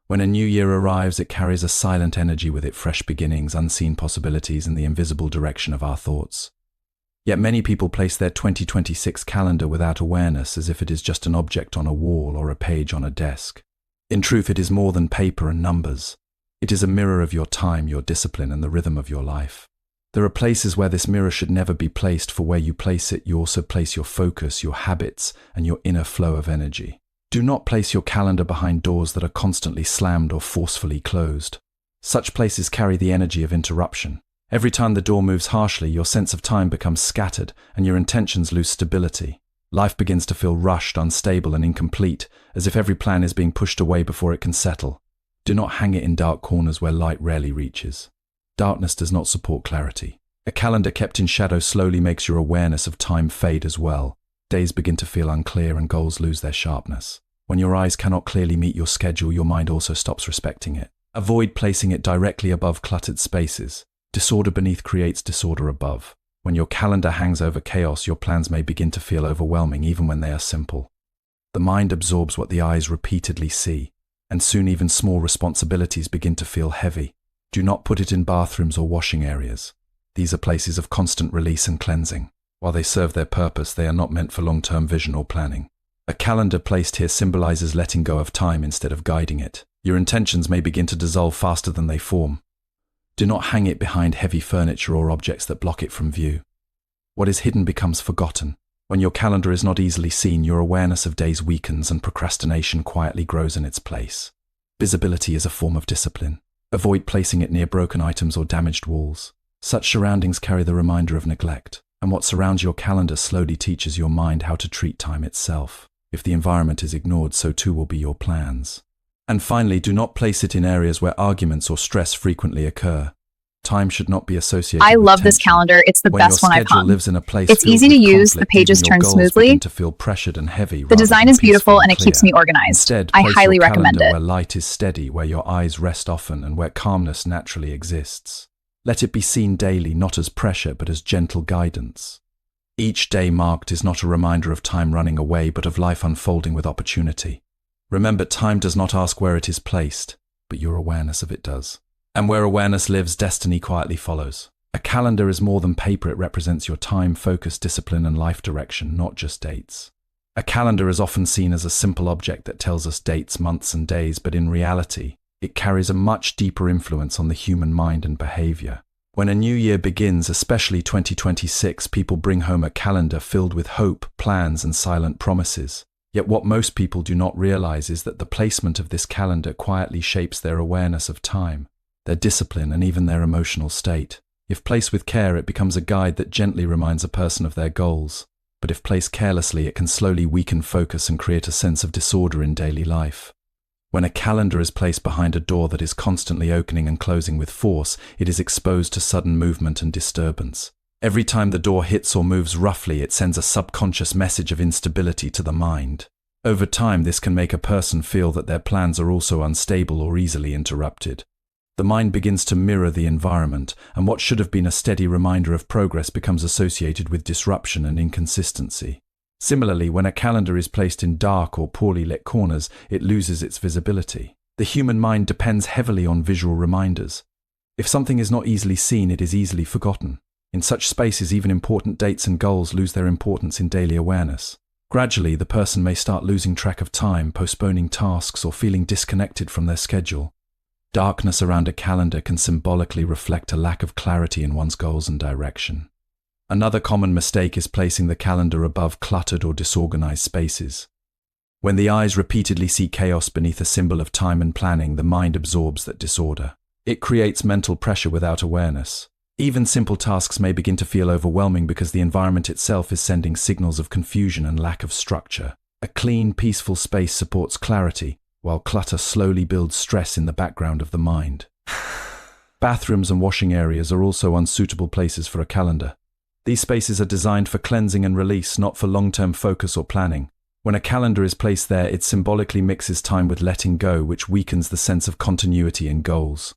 When a new year arrives, it carries a silent energy with it, fresh beginnings, unseen possibilities, and the invisible direction of our thoughts. Yet many people place their 2026 calendar without awareness, as if it is just an object on a wall or a page on a desk. In truth, it is more than paper and numbers. It is a mirror of your time, your discipline, and the rhythm of your life. There are places where this mirror should never be placed, for where you place it, you also place your focus, your habits, and your inner flow of energy. Do not place your calendar behind doors that are constantly slammed or forcefully closed. Such places carry the energy of interruption. Every time the door moves harshly, your sense of time becomes scattered and your intentions lose stability. Life begins to feel rushed, unstable, and incomplete, as if every plan is being pushed away before it can settle. Do not hang it in dark corners where light rarely reaches. Darkness does not support clarity. A calendar kept in shadow slowly makes your awareness of time fade as well. Days begin to feel unclear and goals lose their sharpness. When your eyes cannot clearly meet your schedule, your mind also stops respecting it. Avoid placing it directly above cluttered spaces. Disorder beneath creates disorder above. When your calendar hangs over chaos, your plans may begin to feel overwhelming even when they are simple. The mind absorbs what the eyes repeatedly see, and soon even small responsibilities begin to feel heavy. Do not put it in bathrooms or washing areas. These are places of constant release and cleansing. While they serve their purpose, they are not meant for long-term vision or planning. A calendar placed here symbolizes letting go of time instead of guiding it. Your intentions may begin to dissolve faster than they form. Do not hang it behind heavy furniture or objects that block it from view. What is hidden becomes forgotten. When your calendar is not easily seen, your awareness of days weakens and procrastination quietly grows in its place. Visibility is a form of discipline. Avoid placing it near broken items or damaged walls. Such surroundings carry the reminder of neglect, and what surrounds your calendar slowly teaches your mind how to treat time itself. If the environment is ignored, so too will be your plans. And finally, do not place it in areas where arguments or stress frequently occur. Time should not be associated I with love this tension. calendar. It's the When best your one I've schedule hung. lives in a place It's filled easy to with use, the conflict, pages even your turn goals smoothly. begin to feel pressured and heavy. The design is beautiful and it keeps me organized. Instead, I place highly your recommend calendar it. where light is steady, where your eyes rest often, and where calmness naturally exists. Let it be seen daily, not as pressure, but as gentle guidance. Each day marked is not a reminder of time running away, but of life unfolding with opportunity. Remember, time does not ask where it is placed, but your awareness of it does. And where awareness lives, destiny quietly follows. A calendar is more than paper. It represents your time, focus, discipline, and life direction, not just dates. A calendar is often seen as a simple object that tells us dates, months, and days, but in reality, it carries a much deeper influence on the human mind and behavior. When a new year begins, especially 2026, people bring home a calendar filled with hope, plans, and silent promises. Yet what most people do not realize is that the placement of this calendar quietly shapes their awareness of time, their discipline, and even their emotional state. If placed with care, it becomes a guide that gently reminds a person of their goals. But if placed carelessly, it can slowly weaken focus and create a sense of disorder in daily life. When a calendar is placed behind a door that is constantly opening and closing with force, it is exposed to sudden movement and disturbance. Every time the door hits or moves roughly, it sends a subconscious message of instability to the mind. Over time, this can make a person feel that their plans are also unstable or easily interrupted. The mind begins to mirror the environment, and what should have been a steady reminder of progress becomes associated with disruption and inconsistency. Similarly, when a calendar is placed in dark or poorly lit corners, it loses its visibility. The human mind depends heavily on visual reminders. If something is not easily seen, it is easily forgotten. In such spaces, even important dates and goals lose their importance in daily awareness. Gradually, the person may start losing track of time, postponing tasks, or feeling disconnected from their schedule. Darkness around a calendar can symbolically reflect a lack of clarity in one's goals and direction. Another common mistake is placing the calendar above cluttered or disorganized spaces. When the eyes repeatedly see chaos beneath a symbol of time and planning, the mind absorbs that disorder. It creates mental pressure without awareness. Even simple tasks may begin to feel overwhelming because the environment itself is sending signals of confusion and lack of structure. A clean, peaceful space supports clarity, while clutter slowly builds stress in the background of the mind. Bathrooms and washing areas are also unsuitable places for a calendar. These spaces are designed for cleansing and release, not for long-term focus or planning. When a calendar is placed there, it symbolically mixes time with letting go, which weakens the sense of continuity and goals.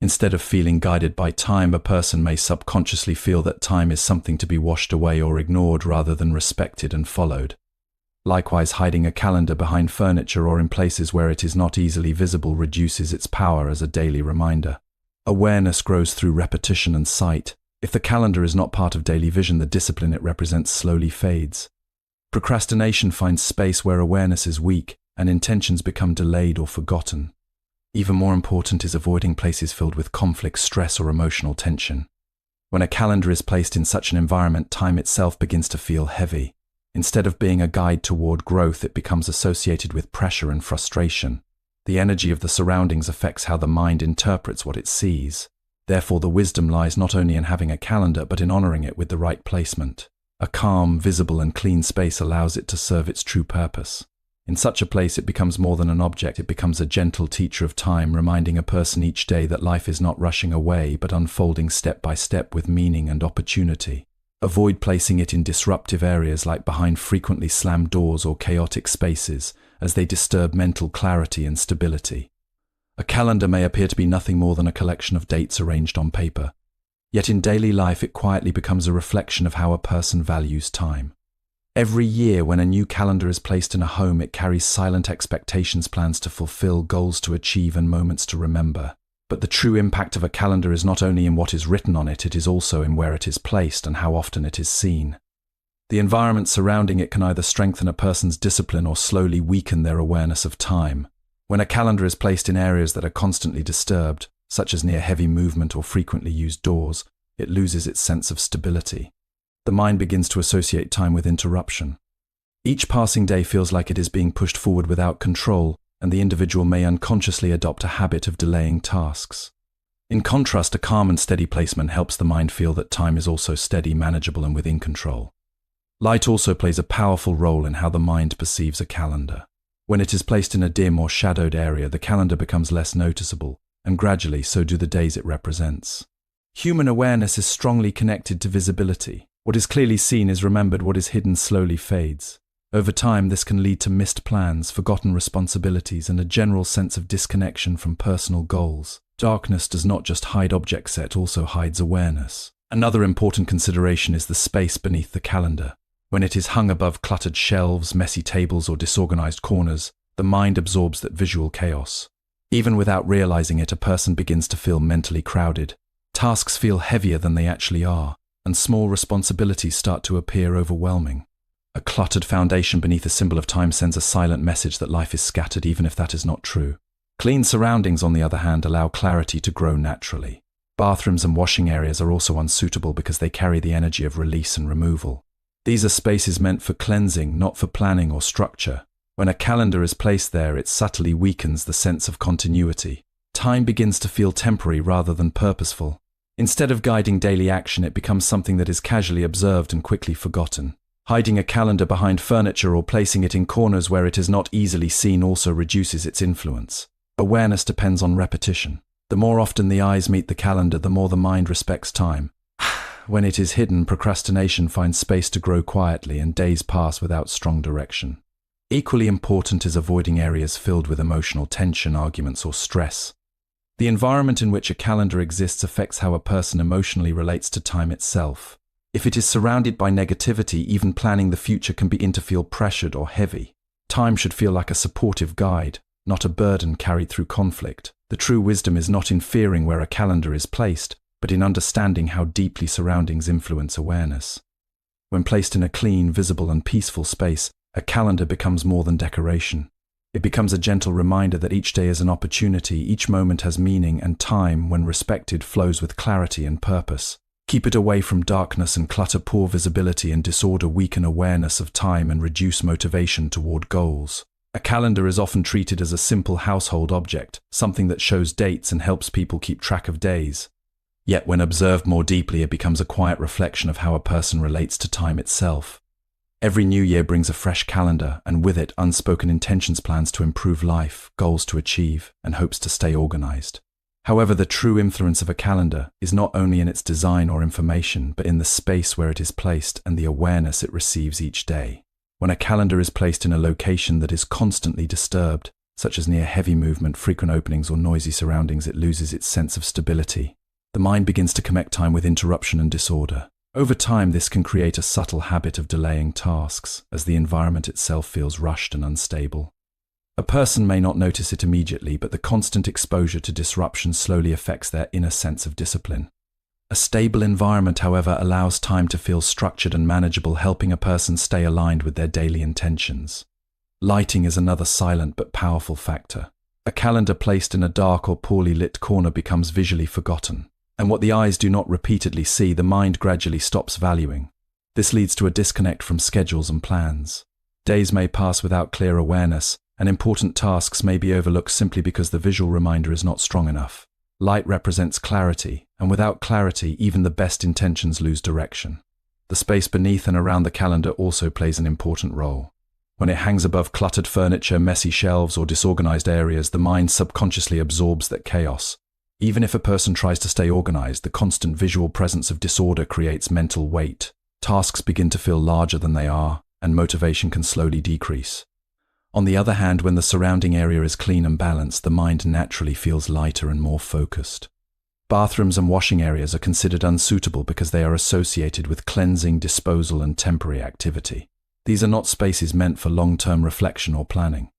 Instead of feeling guided by time, a person may subconsciously feel that time is something to be washed away or ignored rather than respected and followed. Likewise, hiding a calendar behind furniture or in places where it is not easily visible reduces its power as a daily reminder. Awareness grows through repetition and sight. If the calendar is not part of daily vision, the discipline it represents slowly fades. Procrastination finds space where awareness is weak, and intentions become delayed or forgotten. Even more important is avoiding places filled with conflict, stress, or emotional tension. When a calendar is placed in such an environment, time itself begins to feel heavy. Instead of being a guide toward growth, it becomes associated with pressure and frustration. The energy of the surroundings affects how the mind interprets what it sees. Therefore, the wisdom lies not only in having a calendar, but in honoring it with the right placement. A calm, visible, and clean space allows it to serve its true purpose. In such a place, it becomes more than an object. It becomes a gentle teacher of time, reminding a person each day that life is not rushing away, but unfolding step by step with meaning and opportunity. Avoid placing it in disruptive areas like behind frequently slammed doors or chaotic spaces, as they disturb mental clarity and stability. A calendar may appear to be nothing more than a collection of dates arranged on paper. Yet in daily life, it quietly becomes a reflection of how a person values time. Every year, when a new calendar is placed in a home, it carries silent expectations, plans to fulfill, goals to achieve, and moments to remember. But the true impact of a calendar is not only in what is written on it, it is also in where it is placed and how often it is seen. The environment surrounding it can either strengthen a person's discipline or slowly weaken their awareness of time. When a calendar is placed in areas that are constantly disturbed, such as near heavy movement or frequently used doors, it loses its sense of stability. The mind begins to associate time with interruption. Each passing day feels like it is being pushed forward without control, and the individual may unconsciously adopt a habit of delaying tasks. In contrast, a calm and steady placement helps the mind feel that time is also steady, manageable, and within control. Light also plays a powerful role in how the mind perceives a calendar. When it is placed in a dim or shadowed area, the calendar becomes less noticeable, and gradually so do the days it represents. Human awareness is strongly connected to visibility. What is clearly seen is remembered, what is hidden slowly fades. Over time, this can lead to missed plans, forgotten responsibilities, and a general sense of disconnection from personal goals. Darkness does not just hide objects, it also hides awareness. Another important consideration is the space beneath the calendar. When it is hung above cluttered shelves, messy tables, or disorganized corners, the mind absorbs that visual chaos. Even without realizing it, a person begins to feel mentally crowded. Tasks feel heavier than they actually are, and small responsibilities start to appear overwhelming. A cluttered foundation beneath a symbol of time sends a silent message that life is scattered, even if that is not true. Clean surroundings, on the other hand, allow clarity to grow naturally. Bathrooms and washing areas are also unsuitable because they carry the energy of release and removal. These are spaces meant for cleansing, not for planning or structure. When a calendar is placed there, it subtly weakens the sense of continuity. Time begins to feel temporary rather than purposeful. Instead of guiding daily action, it becomes something that is casually observed and quickly forgotten. Hiding a calendar behind furniture or placing it in corners where it is not easily seen also reduces its influence. Awareness depends on repetition. The more often the eyes meet the calendar, the more the mind respects time. When it is hidden, procrastination finds space to grow quietly and days pass without strong direction. Equally important is avoiding areas filled with emotional tension, arguments, or stress. The environment in which a calendar exists affects how a person emotionally relates to time itself. If it is surrounded by negativity, even planning the future can begin to feel pressured or heavy. Time should feel like a supportive guide, not a burden carried through conflict. The true wisdom is not in fearing where a calendar is placed, but in understanding how deeply surroundings influence awareness. When placed in a clean, visible, and peaceful space, a calendar becomes more than decoration. It becomes a gentle reminder that each day is an opportunity, each moment has meaning, and time, when respected, flows with clarity and purpose. Keep it away from darkness and clutter. Poor visibility and disorder weaken awareness of time and reduce motivation toward goals. A calendar is often treated as a simple household object, something that shows dates and helps people keep track of days. Yet when observed more deeply, it becomes a quiet reflection of how a person relates to time itself. Every new year brings a fresh calendar, and with it, unspoken intentions, plans to improve life, goals to achieve, and hopes to stay organized. However, the true influence of a calendar is not only in its design or information, but in the space where it is placed and the awareness it receives each day. When a calendar is placed in a location that is constantly disturbed, such as near heavy movement, frequent openings, or noisy surroundings, it loses its sense of stability. The mind begins to connect time with interruption and disorder. Over time, this can create a subtle habit of delaying tasks, as the environment itself feels rushed and unstable. A person may not notice it immediately, but the constant exposure to disruption slowly affects their inner sense of discipline. A stable environment, however, allows time to feel structured and manageable, helping a person stay aligned with their daily intentions. Lighting is another silent but powerful factor. A calendar placed in a dark or poorly lit corner becomes visually forgotten, and what the eyes do not repeatedly see, the mind gradually stops valuing. This leads to a disconnect from schedules and plans. Days may pass without clear awareness, and important tasks may be overlooked simply because the visual reminder is not strong enough. Light represents clarity, and without clarity, even the best intentions lose direction. The space beneath and around the calendar also plays an important role. When it hangs above cluttered furniture, messy shelves, or disorganized areas, the mind subconsciously absorbs that chaos. Even if a person tries to stay organized, the constant visual presence of disorder creates mental weight. Tasks begin to feel larger than they are, and motivation can slowly decrease. On the other hand, when the surrounding area is clean and balanced, the mind naturally feels lighter and more focused. Bathrooms and washing areas are considered unsuitable because they are associated with cleansing, disposal, and temporary activity. These are not spaces meant for long-term reflection or planning.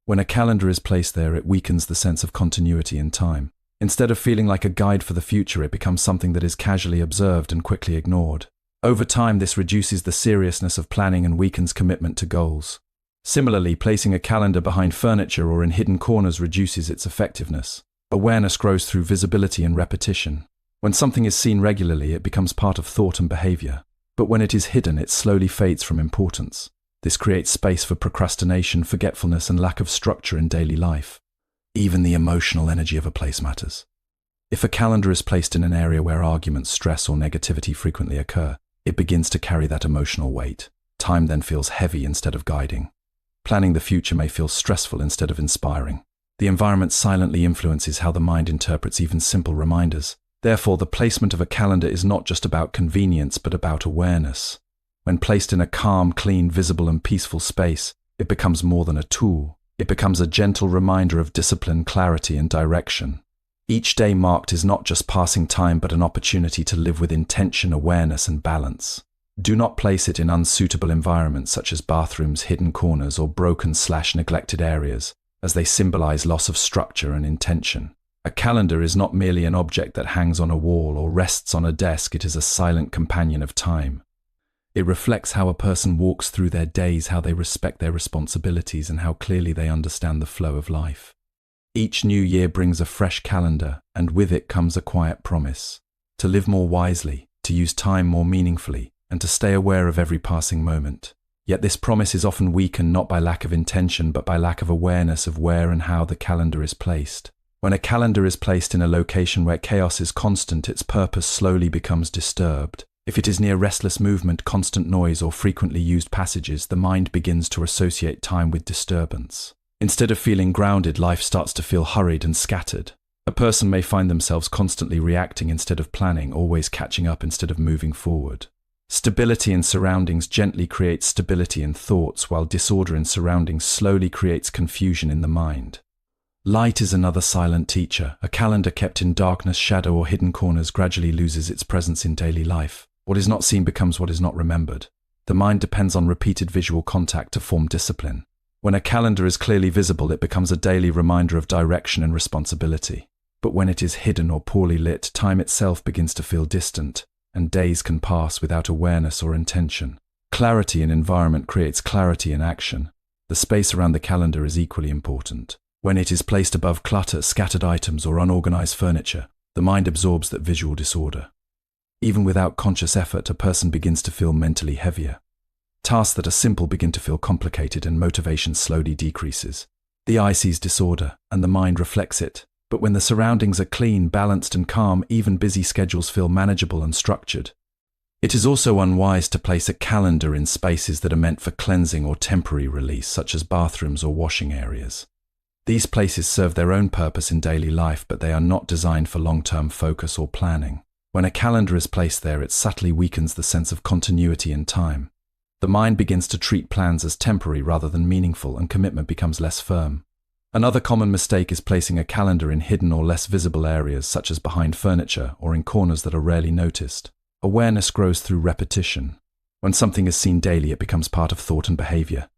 When a calendar is placed there, it weakens the sense of continuity in time. Instead of feeling like a guide for the future, it becomes something that is casually observed and quickly ignored. Over time, this reduces the seriousness of planning and weakens commitment to goals. Similarly, placing a calendar behind furniture or in hidden corners reduces its effectiveness. Awareness grows through visibility and repetition. When something is seen regularly, it becomes part of thought and behavior. But when it is hidden, it slowly fades from importance. This creates space for procrastination, forgetfulness, and lack of structure in daily life. Even the emotional energy of a place matters. If a calendar is placed in an area where arguments, stress, or negativity frequently occur, it begins to carry that emotional weight. Time then feels heavy instead of guiding. Planning the future may feel stressful instead of inspiring. The environment silently influences how the mind interprets even simple reminders. Therefore, the placement of a calendar is not just about convenience, but about awareness. When placed in a calm, clean, visible, and peaceful space, it becomes more than a tool. It becomes a gentle reminder of discipline, clarity, and direction. Each day marked is not just passing time, but an opportunity to live with intention, awareness, and balance. Do not place it in unsuitable environments such as bathrooms, hidden corners, or broken/neglected areas, as they symbolize loss of structure and intention. A calendar is not merely an object that hangs on a wall or rests on a desk, it is a silent companion of time. It reflects how a person walks through their days, how they respect their responsibilities, and how clearly they understand the flow of life. Each new year brings a fresh calendar, and with it comes a quiet promise to live more wisely, to use time more meaningfully, and to stay aware of every passing moment. Yet this promise is often weakened not by lack of intention, but by lack of awareness of where and how the calendar is placed. When a calendar is placed in a location where chaos is constant, its purpose slowly becomes disturbed. If it is near restless movement, constant noise, or frequently used passages, the mind begins to associate time with disturbance. Instead of feeling grounded, life starts to feel hurried and scattered. A person may find themselves constantly reacting instead of planning, always catching up instead of moving forward. Stability in surroundings gently creates stability in thoughts, while disorder in surroundings slowly creates confusion in the mind. Light is another silent teacher. A calendar kept in darkness, shadow, or hidden corners gradually loses its presence in daily life. What is not seen becomes what is not remembered. The mind depends on repeated visual contact to form discipline. When a calendar is clearly visible, it becomes a daily reminder of direction and responsibility. But when it is hidden or poorly lit, time itself begins to feel distant, and days can pass without awareness or intention. Clarity in environment creates clarity in action. The space around the calendar is equally important. When it is placed above clutter, scattered items, or unorganized furniture, the mind absorbs that visual disorder. Even without conscious effort, a person begins to feel mentally heavier. Tasks that are simple begin to feel complicated, and motivation slowly decreases. The eye sees disorder, and the mind reflects it. But when the surroundings are clean, balanced, and calm, even busy schedules feel manageable and structured. It is also unwise to place a calendar in spaces that are meant for cleansing or temporary release, such as bathrooms or washing areas. These places serve their own purpose in daily life, but they are not designed for long-term focus or planning. When a calendar is placed there, it subtly weakens the sense of continuity in time. The mind begins to treat plans as temporary rather than meaningful, and commitment becomes less firm. Another common mistake is placing a calendar in hidden or less visible areas, such as behind furniture or in corners that are rarely noticed. Awareness grows through repetition. When something is seen daily, it becomes part of thought and behavior.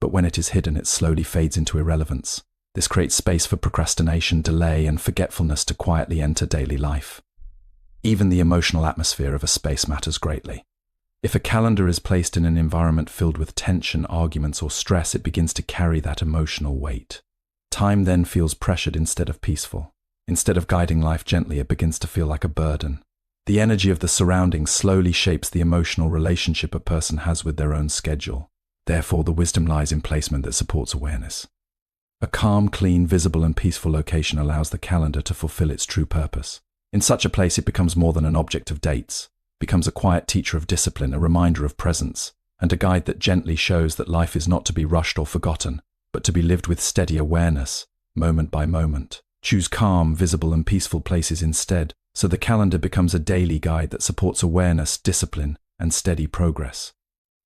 But when it is hidden, it slowly fades into irrelevance. This creates space for procrastination, delay, and forgetfulness to quietly enter daily life. Even the emotional atmosphere of a space matters greatly. If a calendar is placed in an environment filled with tension, arguments, or stress, it begins to carry that emotional weight. Time then feels pressured instead of peaceful. Instead of guiding life gently, it begins to feel like a burden. The energy of the surroundings slowly shapes the emotional relationship a person has with their own schedule. Therefore, the wisdom lies in placement that supports awareness. A calm, clean, visible, and peaceful location allows the calendar to fulfill its true purpose. In such a place, it becomes more than an object of dates, becomes a quiet teacher of discipline, a reminder of presence, and a guide that gently shows that life is not to be rushed or forgotten, but to be lived with steady awareness, moment by moment. Choose calm, visible, and peaceful places instead, so the calendar becomes a daily guide that supports awareness, discipline, and steady progress.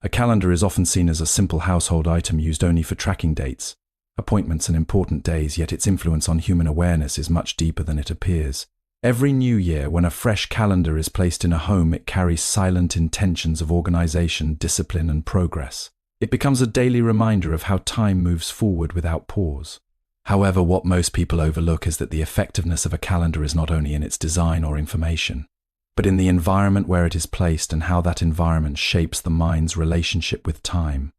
A calendar is often seen as a simple household item used only for tracking dates, appointments, and important days, yet its influence on human awareness is much deeper than it appears. Every new year, when a fresh calendar is placed in a home, it carries silent intentions of organization, discipline, and progress. It becomes a daily reminder of how time moves forward without pause. However, what most people overlook is that the effectiveness of a calendar is not only in its design or information, but in the environment where it is placed and how that environment shapes the mind's relationship with time.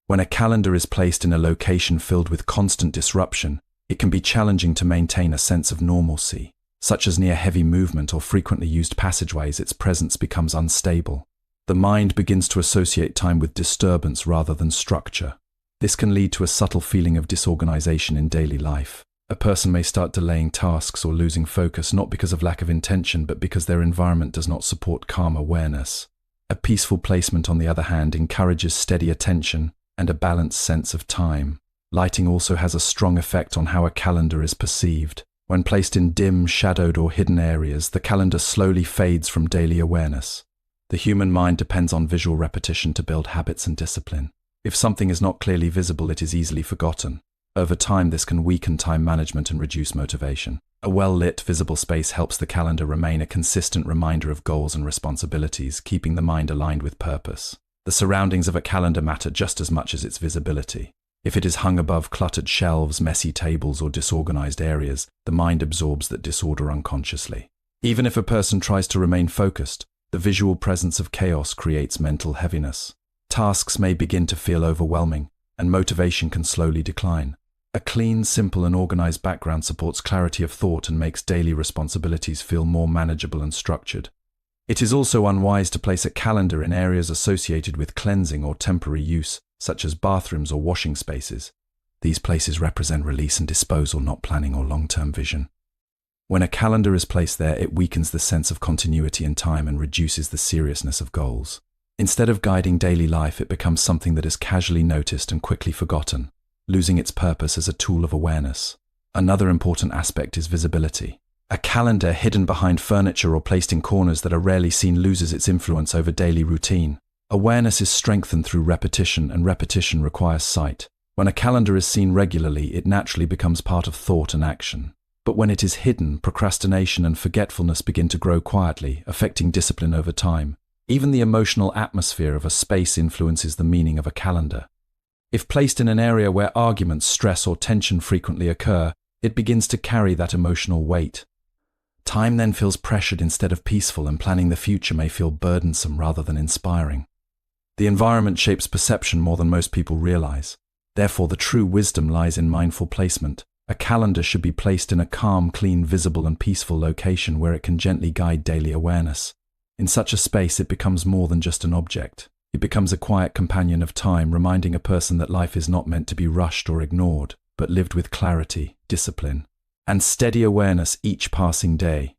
When a calendar is placed in a location filled with constant disruption, it can be challenging to maintain a sense of normalcy. Such as near heavy movement or frequently used passageways, its presence becomes unstable. The mind begins to associate time with disturbance rather than structure. This can lead to a subtle feeling of disorganization in daily life. A person may start delaying tasks or losing focus not because of lack of intention, but because their environment does not support calm awareness. A peaceful placement, on the other hand, encourages steady attention and a balanced sense of time. Lighting also has a strong effect on how a calendar is perceived. When placed in dim, shadowed, or hidden areas, the calendar slowly fades from daily awareness. The human mind depends on visual repetition to build habits and discipline. If something is not clearly visible, it is easily forgotten. Over time, this can weaken time management and reduce motivation. A well-lit, visible space helps the calendar remain a consistent reminder of goals and responsibilities, keeping the mind aligned with purpose. The surroundings of a calendar matter just as much as its visibility. If it is hung above cluttered shelves, messy tables, or disorganized areas, the mind absorbs that disorder unconsciously. Even if a person tries to remain focused, the visual presence of chaos creates mental heaviness. Tasks may begin to feel overwhelming, and motivation can slowly decline. A clean, simple, and organized background supports clarity of thought and makes daily responsibilities feel more manageable and structured. It is also unwise to place a calendar in areas associated with cleansing or temporary use, such as bathrooms or washing spaces. These places represent release and disposal, not planning or long-term vision. When a calendar is placed there, it weakens the sense of continuity in time and reduces the seriousness of goals. Instead of guiding daily life, it becomes something that is casually noticed and quickly forgotten, losing its purpose as a tool of awareness. Another important aspect is visibility. A calendar hidden behind furniture or placed in corners that are rarely seen loses its influence over daily routine. Awareness is strengthened through repetition, and repetition requires sight. When a calendar is seen regularly, it naturally becomes part of thought and action. But when it is hidden, procrastination and forgetfulness begin to grow quietly, affecting discipline over time. Even the emotional atmosphere of a space influences the meaning of a calendar. If placed in an area where arguments, stress, or tension frequently occur, it begins to carry that emotional weight. Time then feels pressured instead of peaceful, and planning the future may feel burdensome rather than inspiring. The environment shapes perception more than most people realize. Therefore, the true wisdom lies in mindful placement. A calendar should be placed in a calm, clean, visible, and peaceful location where it can gently guide daily awareness. In such a space, it becomes more than just an object. It becomes a quiet companion of time, reminding a person that life is not meant to be rushed or ignored, but lived with clarity, discipline, and steady awareness each passing day.